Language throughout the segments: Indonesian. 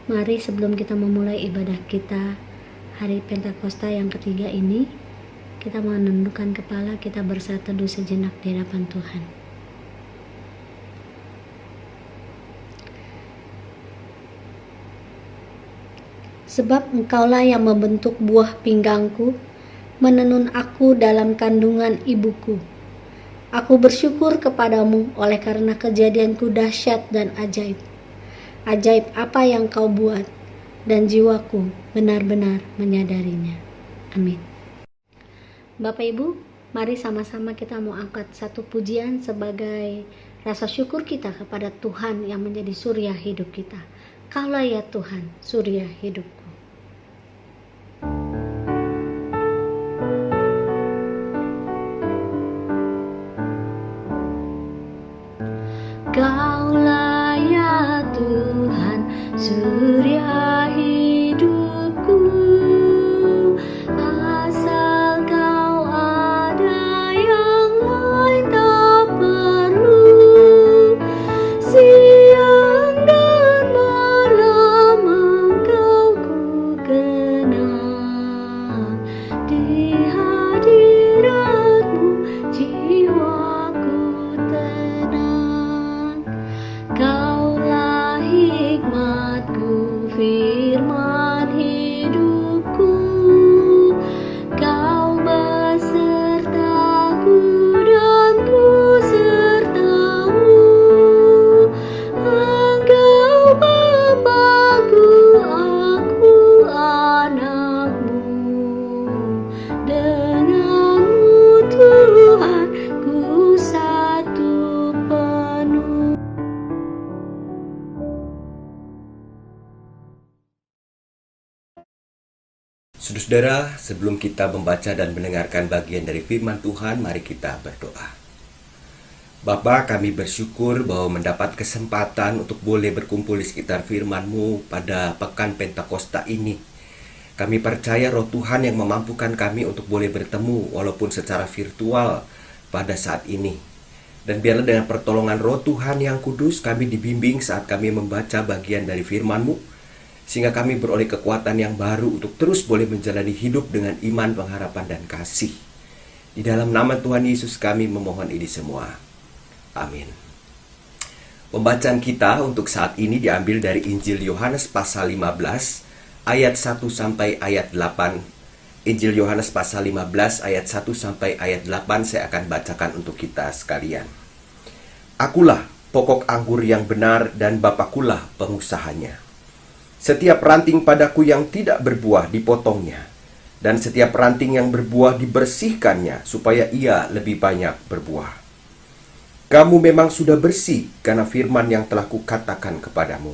Mari sebelum kita memulai ibadah kita hari Pentakosta yang ketiga ini, kita menundukkan kepala, kita bersatu teduh sejenak di hadapan Tuhan. Sebab Engkaulah yang membentuk buah pinggangku, menenun aku dalam kandungan ibuku. Aku bersyukur kepadamu oleh karena kejadianku dahsyat dan ajaib. Ajaib apa yang kau buat, dan jiwaku benar-benar menyadarinya. Amin. Bapak Ibu, mari sama-sama kita mau angkat satu pujian sebagai rasa syukur kita kepada Tuhan yang menjadi surya hidup kita. Kaulah ya Tuhan, surya hidupku. Kaulah ya Tuhan, surya hidupku. Asal kau ada, yang lain tak perlu. Siang dan malam Engkau ku kenal. Di hadiratmu jiwaku tenang. Kaulah hikmatku, firman hidupku. Kau besertaku dan ku sertamu. Engkau Bapa-Ku, aku anak-Mu. Denganmu Tuhan, ku satu penuh. Saudara-saudara, sebelum kita membaca dan mendengarkan bagian dari firman Tuhan, mari kita berdoa. Bapa, kami bersyukur bahwa mendapat kesempatan untuk boleh berkumpul di sekitar firman-Mu pada pekan Pentakosta ini. Kami percaya Roh Tuhan yang memampukan kami untuk boleh bertemu walaupun secara virtual pada saat ini. Dan biarlah dengan pertolongan Roh Tuhan yang kudus, kami dibimbing saat kami membaca bagian dari firman-Mu, sehingga kami beroleh kekuatan yang baru untuk terus boleh menjalani hidup dengan iman, pengharapan, dan kasih. Di dalam nama Tuhan Yesus kami memohon ini semua. Amin. Pembacaan kita untuk saat ini diambil dari Injil Yohanes pasal 15 ayat 1 sampai ayat 8. Injil Yohanes pasal 15 ayat 1 sampai ayat 8 saya akan bacakan untuk kita sekalian. Akulah pokok anggur yang benar dan Bapakulah pengusahanya. Setiap ranting padaku yang tidak berbuah dipotongnya, dan setiap ranting yang berbuah dibersihkannya, supaya ia lebih banyak berbuah. Kamu memang sudah bersih karena firman yang telah kukatakan kepadamu.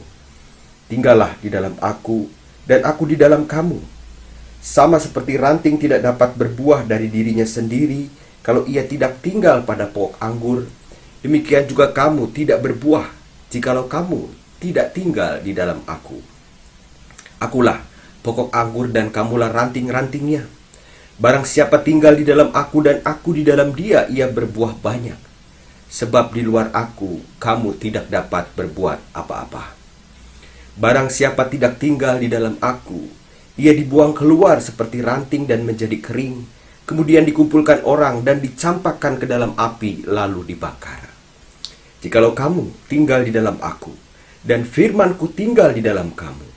Tinggallah di dalam aku, dan aku di dalam kamu. Sama seperti ranting tidak dapat berbuah dari dirinya sendiri kalau ia tidak tinggal pada pokok anggur, demikian juga kamu tidak berbuah jikalau kamu tidak tinggal di dalam aku. Akulah pokok anggur dan kamulah ranting-rantingnya. Barang siapa tinggal di dalam aku dan aku di dalam dia, ia berbuah banyak. Sebab di luar aku, kamu tidak dapat berbuat apa-apa. Barang siapa tidak tinggal di dalam aku, ia dibuang keluar seperti ranting dan menjadi kering, kemudian dikumpulkan orang dan dicampakkan ke dalam api lalu dibakar. Jikalau kamu tinggal di dalam aku, dan firman-Ku tinggal di dalam kamu,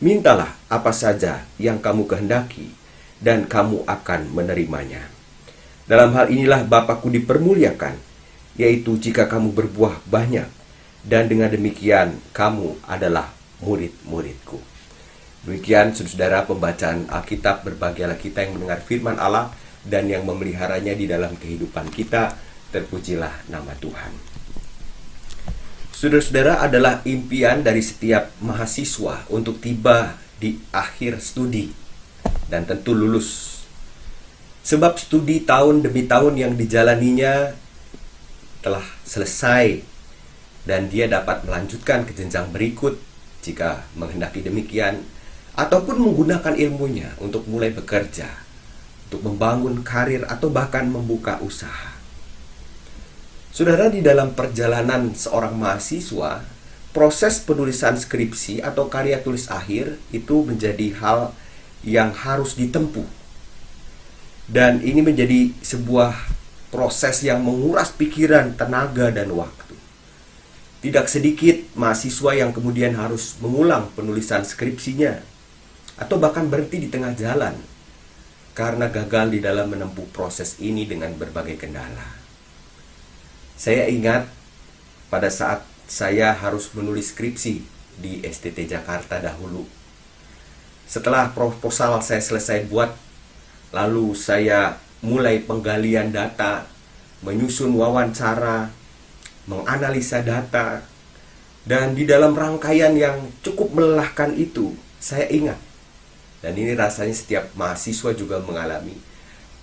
mintalah apa saja yang kamu kehendaki, dan kamu akan menerimanya. Dalam hal inilah Bapa-Ku dipermuliakan, yaitu jika kamu berbuah banyak, dan dengan demikian kamu adalah murid-murid-Ku. Demikian saudara pembacaan Alkitab. Berbahagialah kita yang mendengar firman Allah dan yang memeliharanya di dalam kehidupan kita. Terpujilah nama Tuhan. Saudara-saudara, adalah impian dari setiap mahasiswa untuk tiba di akhir studi dan tentu lulus. Sebab studi tahun demi tahun yang dijalaninya telah selesai dan dia dapat melanjutkan ke jenjang berikut jika menghendaki demikian, ataupun menggunakan ilmunya untuk mulai bekerja, untuk membangun karir atau bahkan membuka usaha. Saudara, di dalam perjalanan seorang mahasiswa, proses penulisan skripsi atau karya tulis akhir itu menjadi hal yang harus ditempuh. Dan ini menjadi sebuah proses yang menguras pikiran, tenaga, dan waktu. Tidak sedikit mahasiswa yang kemudian harus mengulang penulisan skripsinya atau bahkan berhenti di tengah jalan karena gagal di dalam menempuh proses ini dengan berbagai kendala. Saya ingat pada saat saya harus menulis skripsi di STT Jakarta dahulu. Setelah proposal saya selesai buat, lalu saya mulai penggalian data, menyusun wawancara, menganalisa data, dan di dalam rangkaian yang cukup melelahkan itu, saya ingat, dan ini rasanya setiap mahasiswa juga mengalami,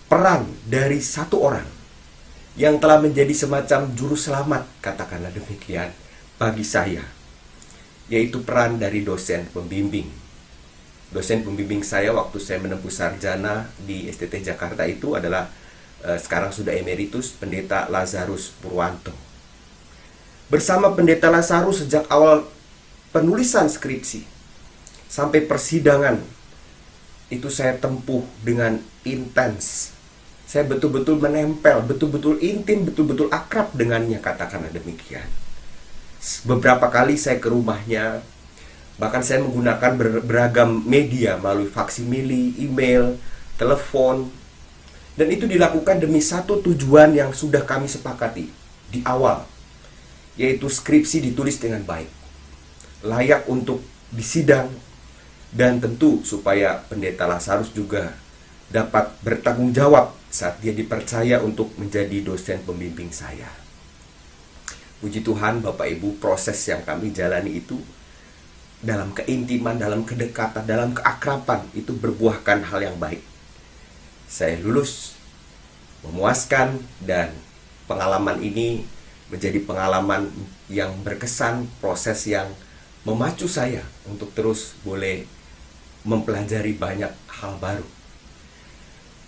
peran dari satu orang yang telah menjadi semacam juru selamat, katakanlah demikian, bagi saya, yaitu peran dari dosen pembimbing. Dosen pembimbing saya waktu saya menempuh sarjana di STT Jakarta itu adalah sekarang sudah emeritus, Pendeta Lazarus Purwanto. Bersama Pendeta Lazarus sejak awal penulisan skripsi sampai persidangan itu saya tempuh dengan intens. Saya betul-betul menempel, betul-betul intim, betul-betul akrab dengannya, katakanlah demikian. Beberapa kali saya ke rumahnya, bahkan saya menggunakan beragam media melalui faksimili, email, telepon, dan itu dilakukan demi satu tujuan yang sudah kami sepakati di awal, yaitu skripsi ditulis dengan baik, layak untuk disidang, dan tentu supaya Pendeta Lazarus juga dapat bertanggung jawab saat dia dipercaya untuk menjadi dosen pembimbing saya. Puji Tuhan, Bapak Ibu, proses yang kami jalani itu dalam keintiman, dalam kedekatan, dalam keakraban itu berbuahkan hal yang baik. Saya lulus, memuaskan, dan pengalaman ini menjadi pengalaman yang berkesan, proses yang memacu saya untuk terus boleh mempelajari banyak hal baru.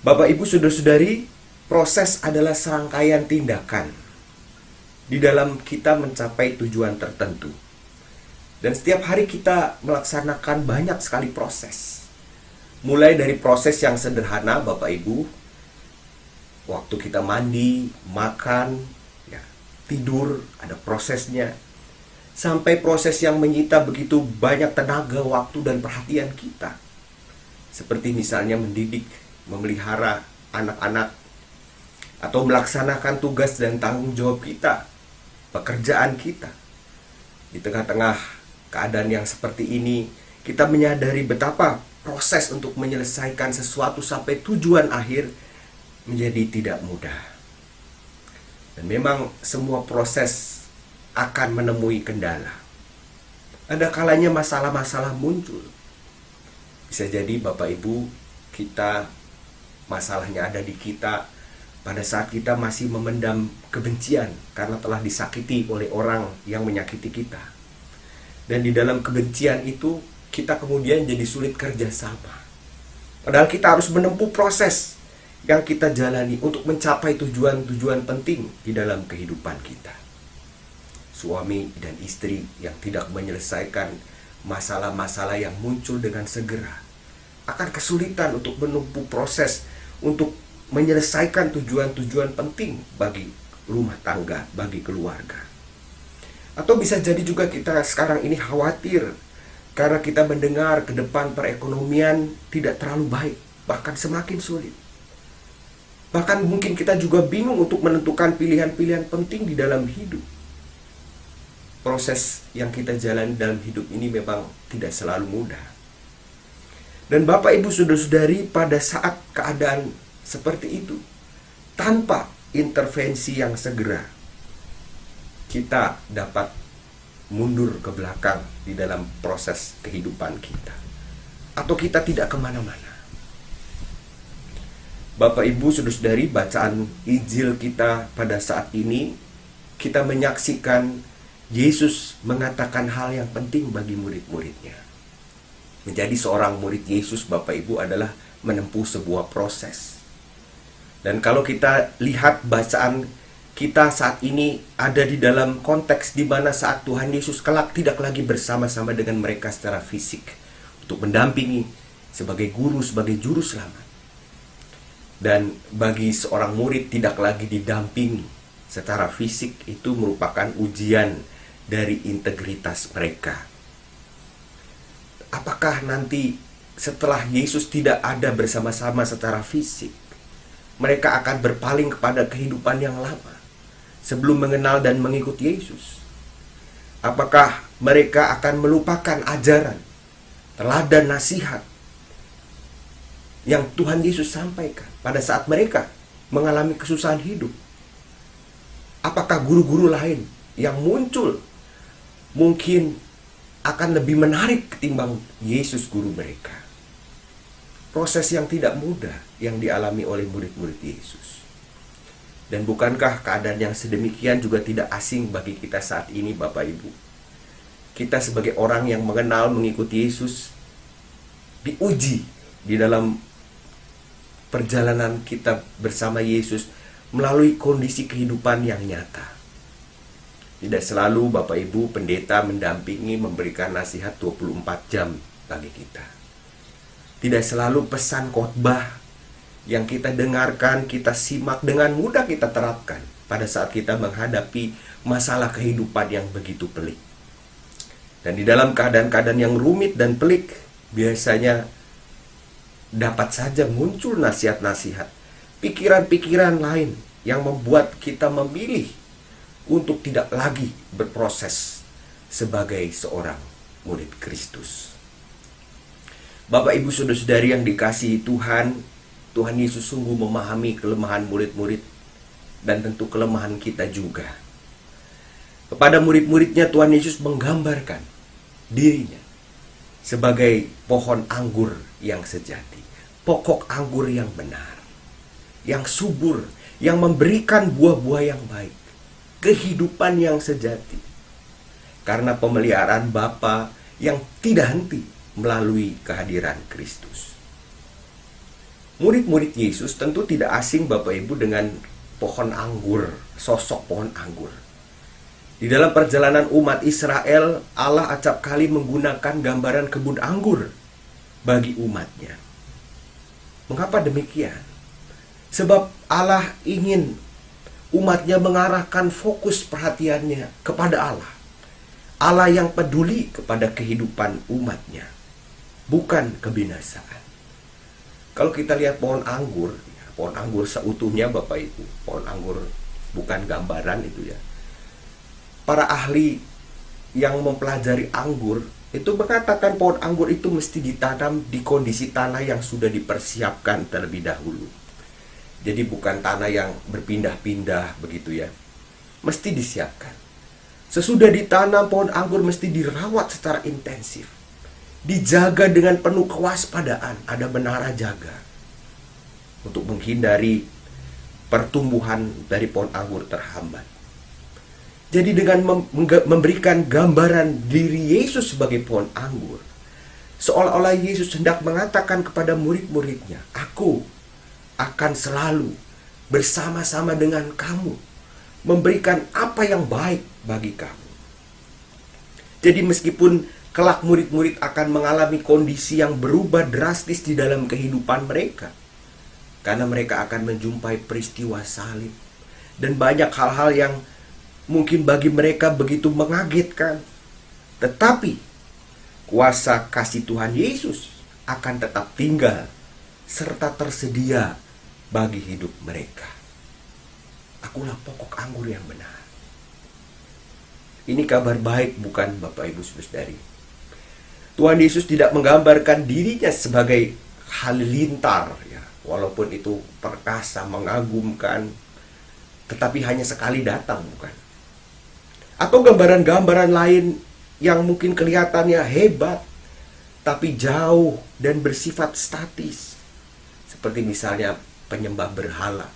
Bapak Ibu saudara-saudari, proses adalah serangkaian tindakan di dalam kita mencapai tujuan tertentu. Dan setiap hari kita melaksanakan banyak sekali proses. Mulai dari proses yang sederhana, Bapak Ibu, waktu kita mandi, makan, ya, tidur, ada prosesnya. Sampai proses yang menyita begitu banyak tenaga, waktu, dan perhatian kita. Seperti misalnya mendidik, memelihara anak-anak, atau melaksanakan tugas dan tanggung jawab kita, pekerjaan kita. Di tengah-tengah keadaan yang seperti ini, kita menyadari betapa proses untuk menyelesaikan sesuatu sampai tujuan akhir menjadi tidak mudah. Dan memang semua proses akan menemui kendala. Ada kalanya masalah-masalah muncul. Bisa jadi Bapak Ibu, kita masalahnya ada di kita pada saat kita masih memendam kebencian karena telah disakiti oleh orang yang menyakiti kita. Dan di dalam kebencian itu kita kemudian jadi sulit kerjasama. Padahal kita harus menempuh proses yang kita jalani untuk mencapai tujuan-tujuan penting di dalam kehidupan kita. Suami dan istri yang tidak menyelesaikan masalah-masalah yang muncul dengan segera akan kesulitan untuk menempuh proses untuk menyelesaikan tujuan-tujuan penting bagi rumah tangga, bagi keluarga. Atau bisa jadi juga kita sekarang ini khawatir karena kita mendengar ke depan perekonomian tidak terlalu baik, bahkan semakin sulit. Bahkan mungkin kita juga bingung untuk menentukan pilihan-pilihan penting di dalam hidup. Proses yang kita jalani dalam hidup ini memang tidak selalu mudah. Dan Bapak Ibu saudara-saudari, pada saat keadaan seperti itu, tanpa intervensi yang segera, kita dapat mundur ke belakang di dalam proses kehidupan kita. Atau kita tidak kemana-mana. Bapak Ibu saudara-saudari, bacaan Injil kita pada saat ini, kita menyaksikan Yesus mengatakan hal yang penting bagi murid-muridnya. Menjadi seorang murid Yesus, Bapak Ibu, adalah menempuh sebuah proses. Dan kalau kita lihat bacaan kita saat ini ada di dalam konteks di mana saat Tuhan Yesus kelak tidak lagi bersama-sama dengan mereka secara fisik untuk mendampingi sebagai guru, sebagai juru selamat. Dan bagi seorang murid tidak lagi didampingi secara fisik, itu merupakan ujian dari integritas mereka. Apakah nanti setelah Yesus tidak ada bersama-sama secara fisik, mereka akan berpaling kepada kehidupan yang lama sebelum mengenal dan mengikuti Yesus? Apakah mereka akan melupakan ajaran, teladan, nasihat yang Tuhan Yesus sampaikan pada saat mereka mengalami kesusahan hidup? Apakah guru-guru lain yang muncul mungkin akan lebih menarik ketimbang Yesus guru mereka? Proses yang tidak mudah yang dialami oleh murid-murid Yesus. Dan bukankah keadaan yang sedemikian juga tidak asing bagi kita saat ini, Bapak Ibu? Kita sebagai orang yang mengenal, mengikuti Yesus, diuji di dalam perjalanan kita bersama Yesus melalui kondisi kehidupan yang nyata. Tidak selalu Bapak Ibu pendeta mendampingi, memberikan nasihat 24 jam bagi kita. Tidak selalu pesan khotbah yang kita dengarkan, kita simak dengan mudah kita terapkan pada saat kita menghadapi masalah kehidupan yang begitu pelik. Dan di dalam keadaan-keadaan yang rumit dan pelik, biasanya dapat saja muncul nasihat-nasihat, pikiran-pikiran lain yang membuat kita memilih untuk tidak lagi berproses sebagai seorang murid Kristus. Bapak, Ibu, saudara-saudari yang dikasihi Tuhan, Tuhan Yesus sungguh memahami kelemahan murid-murid dan tentu kelemahan kita juga. Kepada murid-muridnya Tuhan Yesus menggambarkan dirinya sebagai pohon anggur yang sejati, pokok anggur yang benar, yang subur, yang memberikan buah-buah yang baik, kehidupan yang sejati, karena pemeliharaan Bapa yang tidak henti melalui kehadiran Kristus. Murid-murid Yesus tentu tidak asing, Bapak Ibu, dengan pohon anggur, sosok pohon anggur. Di dalam perjalanan umat Israel, Allah acap kali menggunakan gambaran kebun anggur bagi umatnya. Mengapa demikian? Sebab Allah ingin umatnya mengarahkan fokus perhatiannya kepada Allah. Allah yang peduli kepada kehidupan umatnya, bukan kebinasaan. Kalau kita lihat pohon anggur seutuhnya, Bapak Ibu, pohon anggur bukan gambaran itu ya. Para ahli yang mempelajari anggur itu mengatakan pohon anggur itu mesti ditanam di kondisi tanah yang sudah dipersiapkan terlebih dahulu. Jadi bukan tanah yang berpindah-pindah begitu ya. Mesti disiapkan. Sesudah ditanam, pohon anggur mesti dirawat secara intensif. Dijaga dengan penuh kewaspadaan, ada menara jaga untuk menghindari pertumbuhan dari pohon anggur terhambat. Jadi dengan memberikan gambaran diri Yesus sebagai pohon anggur, seolah-olah Yesus hendak mengatakan kepada murid-muridnya, "Aku akan selalu bersama-sama dengan kamu, memberikan apa yang baik bagi kamu." Jadi meskipun kelak murid-murid akan mengalami kondisi yang berubah drastis di dalam kehidupan mereka, karena mereka akan menjumpai peristiwa salib dan banyak hal-hal yang mungkin bagi mereka begitu mengagetkan, tetapi kuasa kasih Tuhan Yesus akan tetap tinggal serta tersedia bagi hidup mereka. Akulah pokok anggur yang benar. Ini kabar baik, bukan, Bapak Ibu saudari? Tuhan Yesus tidak menggambarkan dirinya sebagai halilintar ya, walaupun itu perkasa, mengagumkan, tetapi hanya sekali datang, bukan? Atau gambaran-gambaran lain yang mungkin kelihatannya hebat, tapi jauh dan bersifat statis. Seperti misalnya penyembah berhala,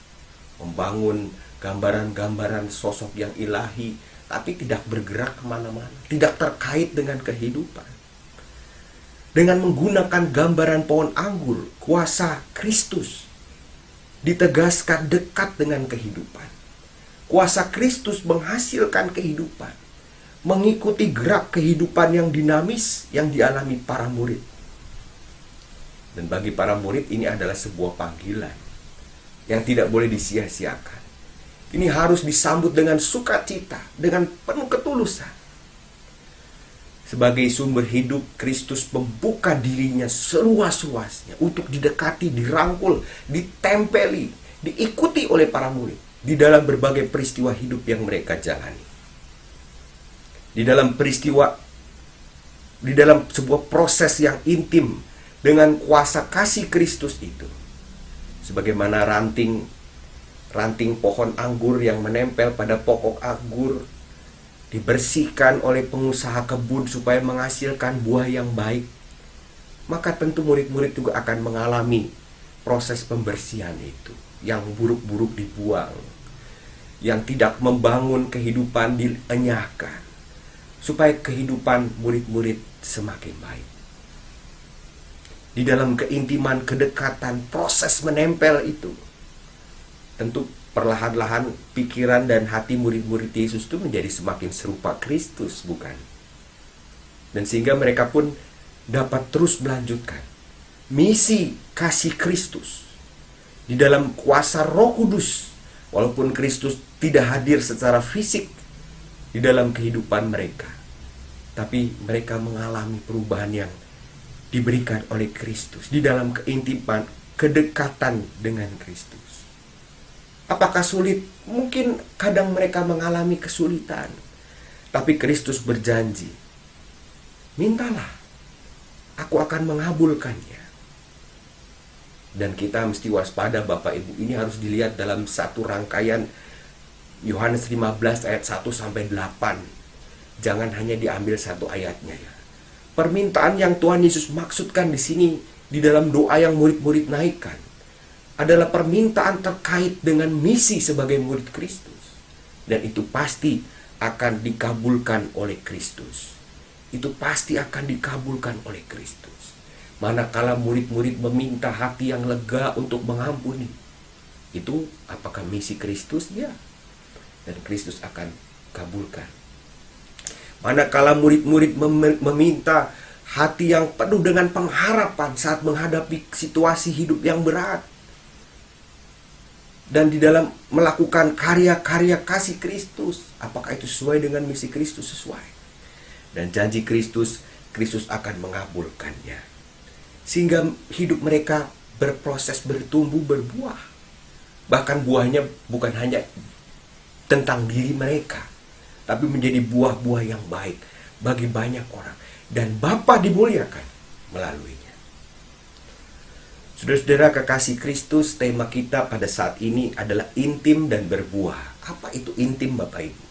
membangun gambaran-gambaran sosok yang ilahi, tapi tidak bergerak kemana-mana, tidak terkait dengan kehidupan. Dengan menggunakan gambaran pohon anggur, kuasa Kristus ditegaskan dekat dengan kehidupan. Kuasa Kristus menghasilkan kehidupan, mengikuti gerak kehidupan yang dinamis yang dialami para murid. Dan bagi para murid ini adalah sebuah panggilan yang tidak boleh disia-siakan. Ini harus disambut dengan sukacita, dengan penuh ketulusan. Sebagai sumber hidup, Kristus membuka dirinya seluas-luasnya untuk didekati, dirangkul, ditempeli, diikuti oleh para murid di dalam berbagai peristiwa hidup yang mereka jalani. Di dalam sebuah proses yang intim dengan kuasa kasih Kristus itu. Sebagaimana ranting pohon anggur yang menempel pada pokok anggur dibersihkan oleh pengusaha kebun supaya menghasilkan buah yang baik, maka tentu murid-murid juga akan mengalami proses pembersihan itu. Yang buruk-buruk dibuang, yang tidak membangun kehidupan dienyahkan, supaya kehidupan murid-murid semakin baik. Di dalam keintiman, kedekatan, proses menempel itu, tentu perlahan-lahan pikiran dan hati murid-murid Yesus itu menjadi semakin serupa Kristus, bukan? Dan sehingga mereka pun dapat terus melanjutkan misi kasih Kristus di dalam kuasa Roh Kudus, walaupun Kristus tidak hadir secara fisik di dalam kehidupan mereka, tapi mereka mengalami perubahan yang diberikan oleh Kristus di dalam keintiman, kedekatan dengan Kristus. Apakah sulit? Mungkin kadang mereka mengalami kesulitan, tapi Kristus berjanji, mintalah, aku akan mengabulkannya. Dan kita mesti waspada Bapak Ibu, ini harus dilihat dalam satu rangkaian Yohanes 15 ayat 1 sampai 8. Jangan hanya diambil satu ayatnya ya. Permintaan yang Tuhan Yesus maksudkan di sini di dalam doa yang murid-murid naikkan adalah permintaan terkait dengan misi sebagai murid Kristus. Dan itu pasti akan dikabulkan oleh Kristus. Itu pasti akan dikabulkan oleh Kristus. Manakala murid-murid meminta hati yang lega untuk mengampuni, itu apakah misi Kristus? Ya. Dan Kristus akan kabulkan. Manakala murid-murid meminta hati yang penuh dengan pengharapan saat menghadapi situasi hidup yang berat, dan di dalam melakukan karya-karya kasih Kristus, apakah itu sesuai dengan misi Kristus? Sesuai. Dan janji Kristus akan mengabulkannya. Sehingga hidup mereka berproses, bertumbuh, berbuah. Bahkan buahnya bukan hanya tentang diri mereka, tapi menjadi buah-buah yang baik bagi banyak orang. Dan Bapa dimuliakan melaluinya. Saudara-saudara kekasih Kristus, tema kita pada saat ini adalah intim dan berbuah. Apa itu intim, Bapak Ibu?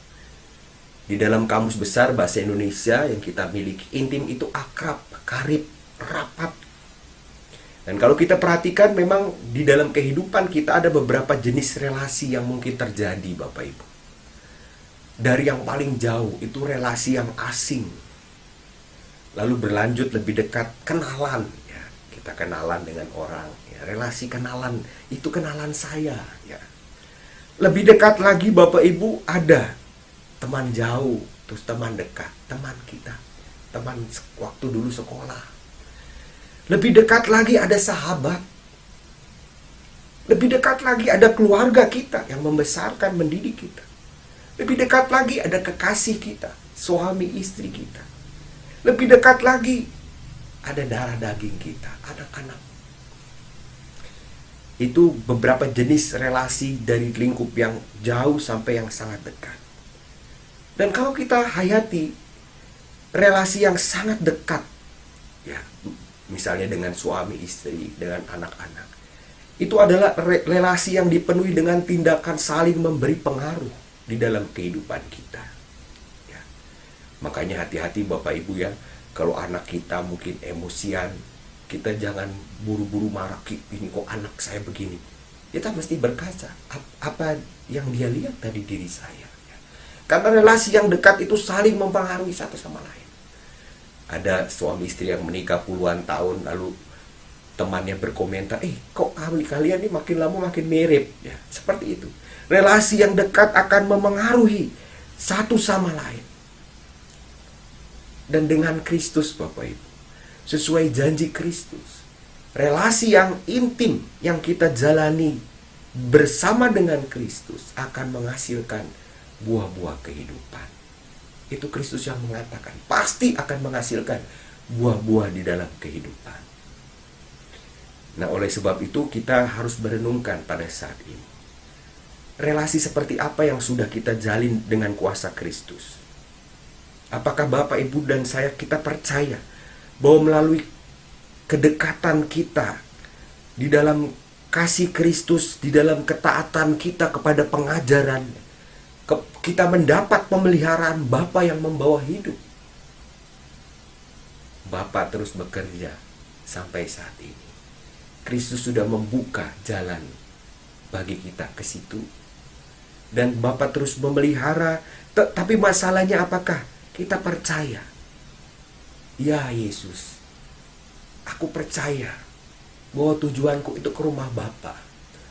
Di dalam Kamus Besar Bahasa Indonesia yang kita miliki, intim itu akrab, karib, rapat. Dan kalau kita perhatikan, memang di dalam kehidupan kita ada beberapa jenis relasi yang mungkin terjadi, Bapak Ibu. Dari yang paling jauh, itu relasi yang asing. Lalu berlanjut lebih dekat, kenalan. Kita kenalan dengan orang, ya, relasi kenalan, itu kenalan saya, ya. Lebih dekat lagi Bapak Ibu, ada teman jauh, terus teman dekat, teman kita, teman waktu dulu sekolah. Lebih dekat lagi ada sahabat. Lebih dekat lagi ada keluarga kita yang membesarkan, mendidik kita. Lebih dekat lagi ada kekasih kita, suami istri kita. Lebih dekat lagi ada darah daging kita, anak-anak. Itu beberapa jenis relasi dari lingkup yang jauh sampai yang sangat dekat. Dan kalau kita hayati relasi yang sangat dekat, ya, misalnya dengan suami istri, dengan anak-anak, itu adalah relasi yang dipenuhi dengan tindakan saling memberi pengaruh di dalam kehidupan kita. Ya. Makanya hati-hati Bapak Ibu ya, kalau anak kita mungkin emosian, kita jangan buru-buru marah, ini kok anak saya begini. Kita mesti berkaca, apa yang dia lihat dari diri saya. Karena relasi yang dekat itu saling mempengaruhi satu sama lain. Ada suami istri yang menikah puluhan tahun, lalu temannya berkomentar, kok kalian ini makin lama makin mirip. Ya, seperti itu. Relasi yang dekat akan memengaruhi satu sama lain. Dan dengan Kristus, Bapak Ibu, sesuai janji Kristus, relasi yang intim yang kita jalani bersama dengan Kristus akan menghasilkan buah-buah kehidupan. Itu Kristus yang mengatakan, pasti akan menghasilkan buah-buah di dalam kehidupan. Nah, oleh sebab itu kita harus merenungkan pada saat ini. Relasi seperti apa yang sudah kita jalin dengan kuasa Kristus? Apakah Bapak, Ibu, dan saya kita percaya bahwa melalui kedekatan kita di dalam kasih Kristus, di dalam ketaatan kita kepada pengajaran, kita mendapat pemeliharaan Bapa yang membawa hidup. Bapa terus bekerja sampai saat ini. Kristus sudah membuka jalan bagi kita ke situ. Dan Bapa terus memelihara. Tapi masalahnya apakah kita percaya? Ya Yesus, aku percaya bahwa tujuanku itu ke rumah Bapa.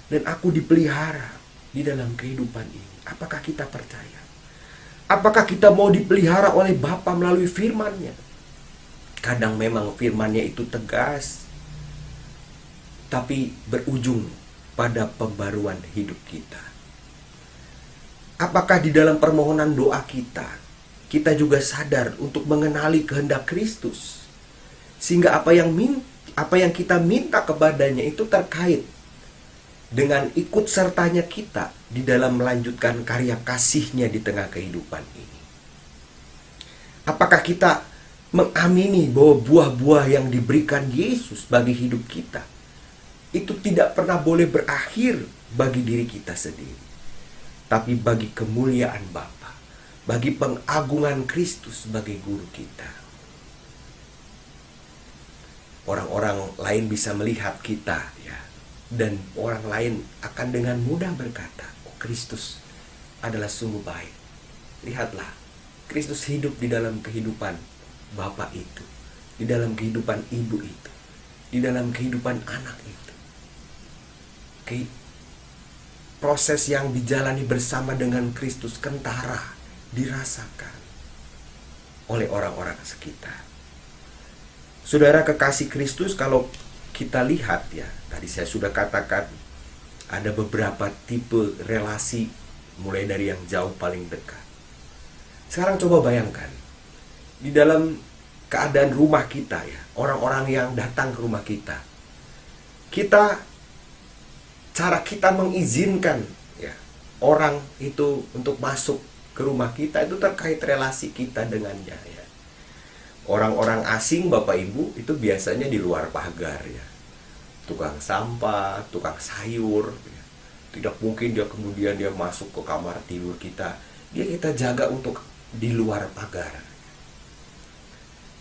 Dan aku dipelihara di dalam kehidupan ini. Apakah kita percaya? Apakah kita mau dipelihara oleh Bapa melalui firman-Nya? Kadang memang firman-Nya itu tegas, tapi berujung pada pembaruan hidup kita. Apakah di dalam permohonan doa kita juga sadar untuk mengenali kehendak Kristus, sehingga apa yang kita minta kepadanya itu terkait dengan ikut sertanya kita di dalam melanjutkan karya kasih-Nya di tengah kehidupan ini. Apakah kita mengamini bahwa buah-buah yang diberikan Yesus bagi hidup kita itu tidak pernah boleh berakhir bagi diri kita sendiri, tapi bagi kemuliaan Bapa, bagi pengagungan Kristus sebagai guru kita. Orang-orang lain bisa melihat kita, ya, dan orang lain akan dengan mudah berkata, oh, Kristus adalah sungguh baik. Lihatlah, Kristus hidup di dalam kehidupan Bapak itu, di dalam kehidupan ibu itu, di dalam kehidupan anak itu. Proses yang dijalani bersama dengan Kristus kentara dirasakan oleh orang-orang sekitar. Saudara kekasih Kristus, kalau kita lihat, ya, tadi saya sudah katakan ada beberapa tipe relasi, mulai dari yang jauh paling dekat. Sekarang coba bayangkan di dalam keadaan rumah kita, ya, orang-orang yang datang ke rumah kita, cara kita mengizinkan, ya, orang itu untuk masuk ke rumah kita itu terkait relasi kita dengannya, ya. Orang-orang asing, Bapak Ibu, itu biasanya di luar pagar, ya. Tukang sampah, tukang sayur, ya. Tidak mungkin dia masuk ke kamar tidur kita. Kita jaga untuk di luar pagar.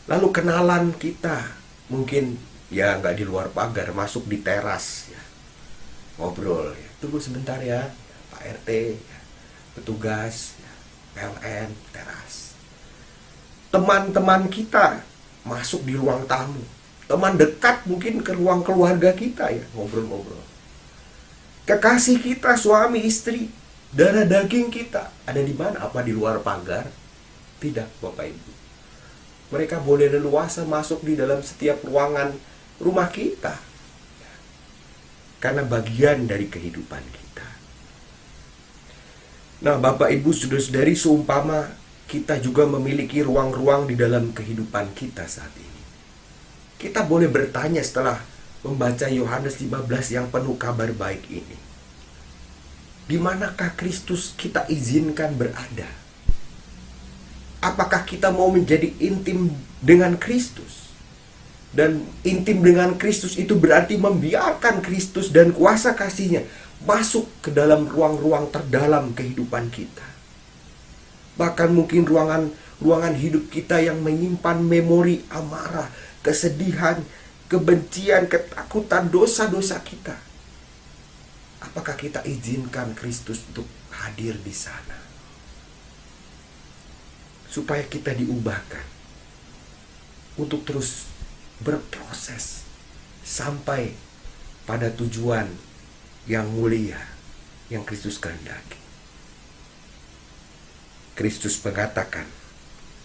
Lalu kenalan kita mungkin ya nggak di luar pagar, masuk di teras, ya. Ngobrol, ya. Tunggu sebentar ya, Pak RT, ya. Petugas, ya. PLN, teras. Teman-teman kita masuk di ruang tamu. Teman dekat mungkin ke ruang keluarga kita, ya, ngobrol-ngobrol. Kekasih kita, suami, istri, darah daging kita ada di mana? Apa di luar pagar? Tidak, Bapak Ibu. Mereka boleh leluasa masuk di dalam setiap ruangan rumah kita. Karena bagian dari kehidupan kita. Nah, Bapak Ibu, saudara-saudari, seumpama kita juga memiliki ruang-ruang di dalam kehidupan kita saat ini. Kita boleh bertanya setelah membaca Yohanes 15 yang penuh kabar baik ini. Di manakah Kristus kita izinkan berada? Apakah kita mau menjadi intim dengan Kristus? Dan intim dengan Kristus itu berarti membiarkan Kristus dan kuasa kasih-Nya masuk ke dalam ruang-ruang terdalam kehidupan kita. Bahkan mungkin ruangan hidup kita yang menyimpan memori amarah, kesedihan, kebencian, ketakutan, dosa-dosa kita. Apakah kita izinkan Kristus untuk hadir di sana? Supaya kita diubahkan untuk terus berproses sampai pada tujuan yang mulia, yang Kristus kehendaki. Kristus mengatakan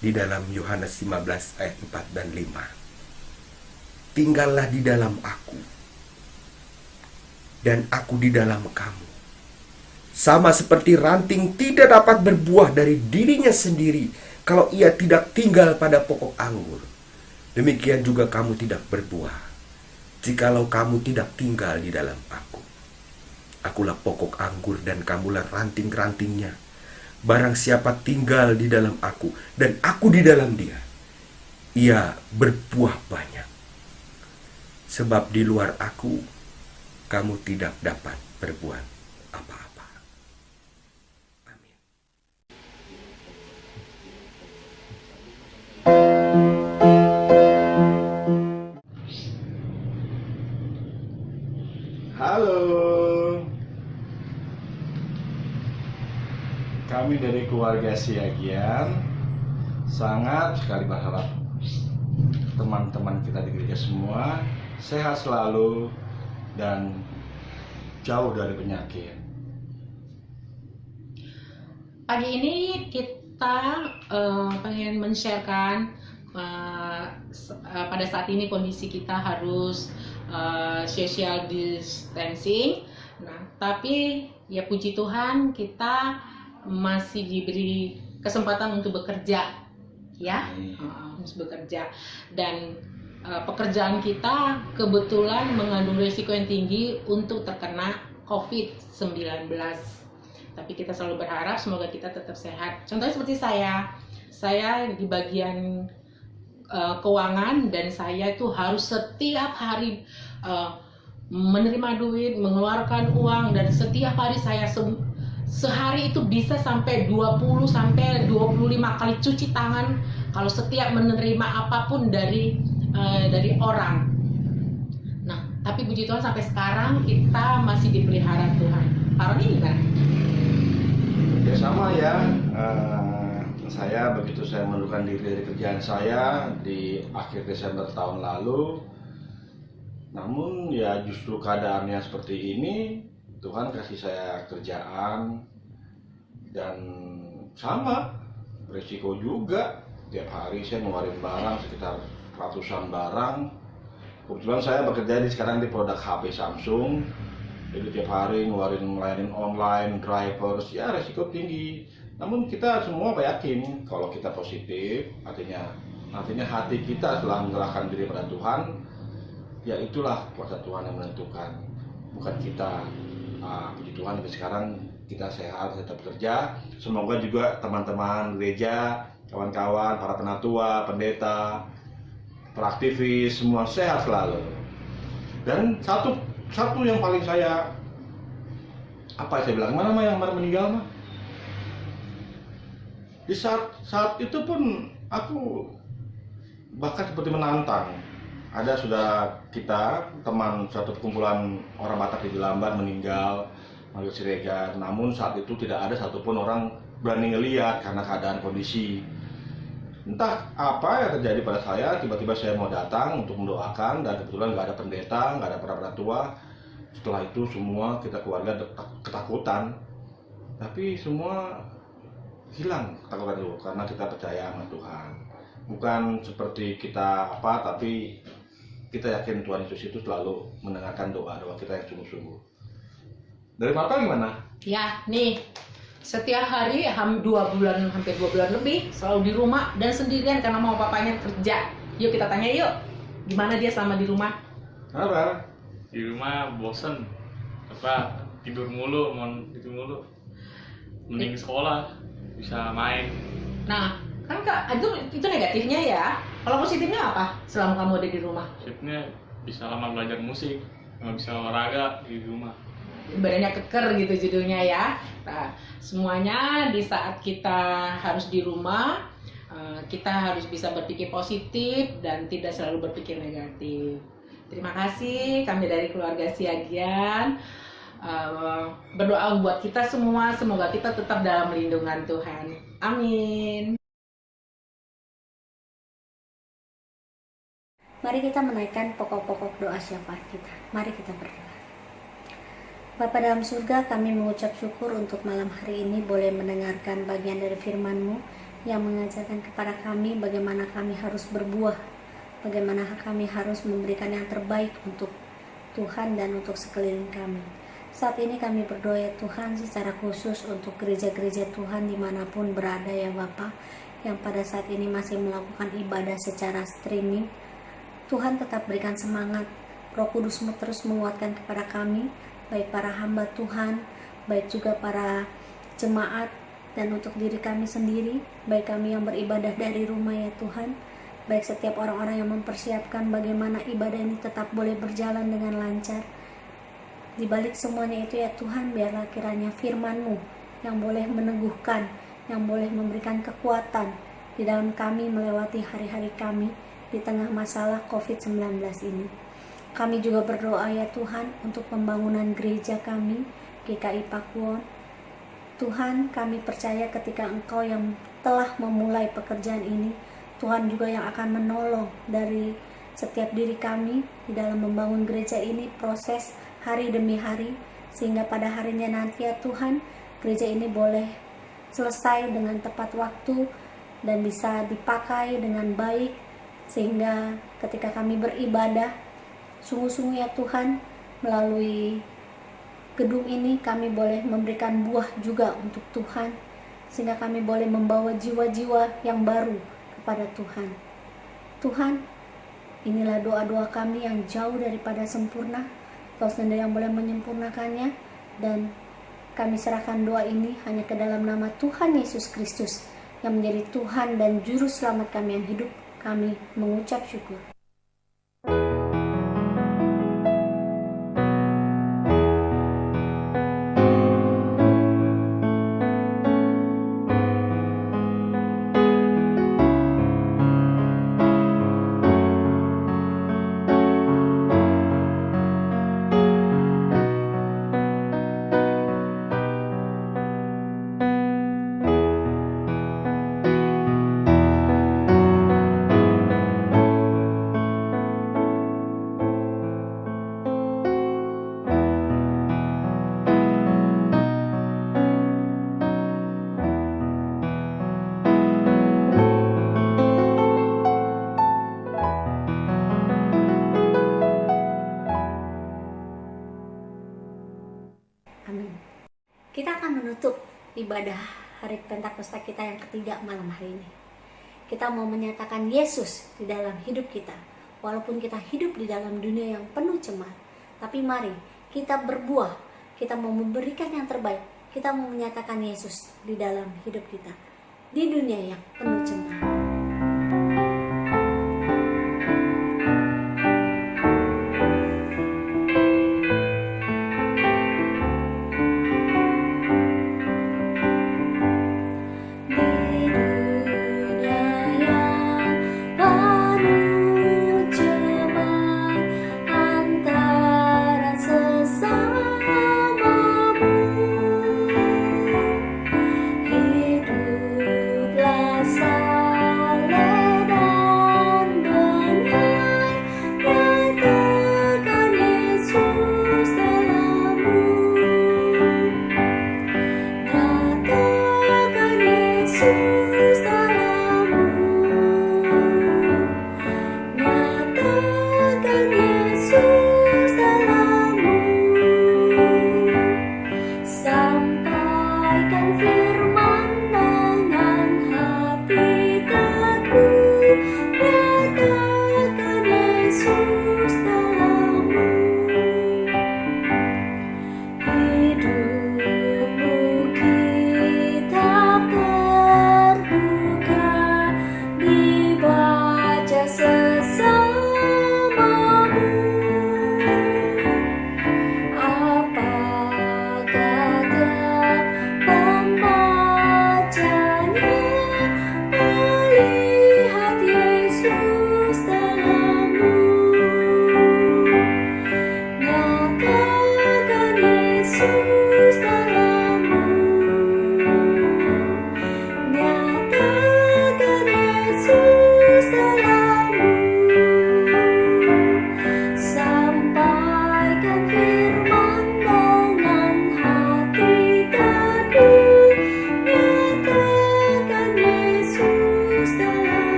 di dalam Yohanes 15 ayat 4 dan 5, tinggallah di dalam aku, dan aku di dalam kamu. Sama seperti ranting tidak dapat berbuah dari dirinya sendiri kalau ia tidak tinggal pada pokok anggur, demikian juga kamu tidak berbuah jikalau kamu tidak tinggal di dalam aku. Akulah pokok anggur dan kamulah ranting-rantingnya. Barang siapa tinggal di dalam aku dan aku di dalam dia, ia berbuah banyak. Sebab di luar aku, kamu tidak dapat berbuat apa-apa. Amin. Halo, kami dari keluarga Siagian sangat sekali berharap teman-teman kita di gereja semua sehat selalu dan jauh dari penyakit. Pagi ini kita pengen men-sharekan pada saat ini kondisi kita harus social distancing. Nah, tapi ya puji Tuhan kita masih diberi kesempatan untuk bekerja, ya, untuk bekerja. Dan pekerjaan kita kebetulan mengandung risiko yang tinggi untuk terkena COVID-19. Tapi kita selalu berharap semoga kita tetap sehat. Contohnya seperti saya di bagian keuangan, dan saya itu harus setiap hari menerima duit, mengeluarkan uang, dan setiap hari saya sehari itu bisa sampai 20 sampai 25 kali cuci tangan kalau setiap menerima apapun dari orang. Nah, tapi puji Tuhan sampai sekarang kita masih dipelihara Tuhan. Pak Roni gimana? Ya sama ya, saya begitu saya mengundurkan diri dari kerjaan saya di akhir Desember tahun lalu. Namun ya justru keadaannya seperti ini, Tuhan kasih saya kerjaan dan sama berisiko juga. Tiap hari saya ngeluarin barang sekitar ratusan barang. Kebetulan saya bekerja sekarang di produk HP Samsung. Jadi tiap hari ngeluarin melayani online, drivers, ya resiko tinggi. Namun kita semua yakin kalau kita positif, artinya hati kita setelah menyerahkan diri pada Tuhan, ya itulah kuasa Tuhan yang menentukan, bukan kita. Puji Tuhan sampai sekarang kita sehat, tetap bekerja. Semoga juga teman-teman gereja, kawan-kawan, para penatua, pendeta, para aktivis, semua sehat selalu. Dan satu yang paling saya bilang, mana yang meninggal mah? Di saat itu pun aku bahkan seperti menantang. Ada sudah kita teman satu perkumpulan orang Batak di Jelambar meninggal, Mario Siregar. Namun saat itu tidak ada satupun orang berani ngelihat karena keadaan kondisi. Entah apa yang terjadi pada saya, tiba-tiba saya mau datang untuk mendoakan dan kebetulan nggak ada pendeta, nggak ada para tua. Setelah itu semua kita keluarga ketakutan, tapi semua hilang ketakutan itu karena kita percaya sama Tuhan. Bukan seperti kita tapi kita yakin Tuhan Yesus itu selalu mendengarkan doa-doa kita yang sungguh-sungguh. Dari Papa gimana? Ya, nih setiap hari hampir 2 bulan lebih selalu di rumah dan sendirian karena mau papanya kerja. Yuk kita tanya yuk, gimana dia selama di rumah? Apa? Di rumah bosen, tidur mulu, mending sekolah bisa main. Nah, kan Kak, itu negatifnya ya. Kalau positifnya apa selama kamu ada di rumah? Positifnya bisa lama belajar musik, nggak bisa olahraga di rumah. Badannya keker gitu judulnya ya. Nah, semuanya di saat kita harus di rumah, kita harus bisa berpikir positif dan tidak selalu berpikir negatif. Terima kasih kami dari keluarga Siagian. Berdoa buat kita semua, semoga kita tetap dalam lindungan Tuhan. Amin. Mari kita menaikkan pokok-pokok doa syafaat kita. Mari kita berdoa. Bapa dalam surga, kami mengucap syukur untuk malam hari ini boleh mendengarkan bagian dari firman-Mu yang mengajarkan kepada kami bagaimana kami harus berbuah, bagaimana kami harus memberikan yang terbaik untuk Tuhan dan untuk sekeliling kami. Saat ini kami berdoa ya Tuhan secara khusus untuk gereja-gereja Tuhan dimanapun berada ya Bapa, yang pada saat ini masih melakukan ibadah secara streaming. Tuhan tetap berikan semangat, Roh Kudus-Mu terus menguatkan kepada kami, baik para hamba Tuhan, baik juga para jemaat, dan untuk diri kami sendiri, baik kami yang beribadah dari rumah ya Tuhan, baik setiap orang-orang yang mempersiapkan bagaimana ibadah ini tetap boleh berjalan dengan lancar. Di balik semuanya itu ya Tuhan, biarlah kiranya firman-Mu yang boleh meneguhkan, yang boleh memberikan kekuatan di dalam kami melewati hari-hari kami di tengah masalah COVID-19 ini. Kami juga berdoa ya Tuhan untuk pembangunan gereja kami, GKI Pakuwon. Tuhan, kami percaya ketika Engkau yang telah memulai pekerjaan ini, Tuhan juga yang akan menolong dari setiap diri kami di dalam membangun gereja ini, proses hari demi hari, sehingga pada harinya nanti ya Tuhan, gereja ini boleh selesai dengan tepat waktu dan bisa dipakai dengan baik, sehingga ketika kami beribadah, sungguh-sungguh ya Tuhan, melalui gedung ini kami boleh memberikan buah juga untuk Tuhan, sehingga kami boleh membawa jiwa-jiwa yang baru kepada Tuhan. Tuhan, inilah doa-doa kami yang jauh daripada sempurna, Kau sendiri yang boleh menyempurnakannya, dan kami serahkan doa ini hanya ke dalam nama Tuhan Yesus Kristus yang menjadi Tuhan dan Juru Selamat kami yang hidup. Kami mengucap syukur. Amin. Kita akan menutup ibadah hari Pentakosta kita yang ketiga malam hari ini. Kita mau menyatakan Yesus di dalam hidup kita. Walaupun kita hidup di dalam dunia yang penuh cemas, tapi mari kita berbuah. Kita mau memberikan yang terbaik. Kita mau menyatakan Yesus di dalam hidup kita di dunia yang penuh cemas.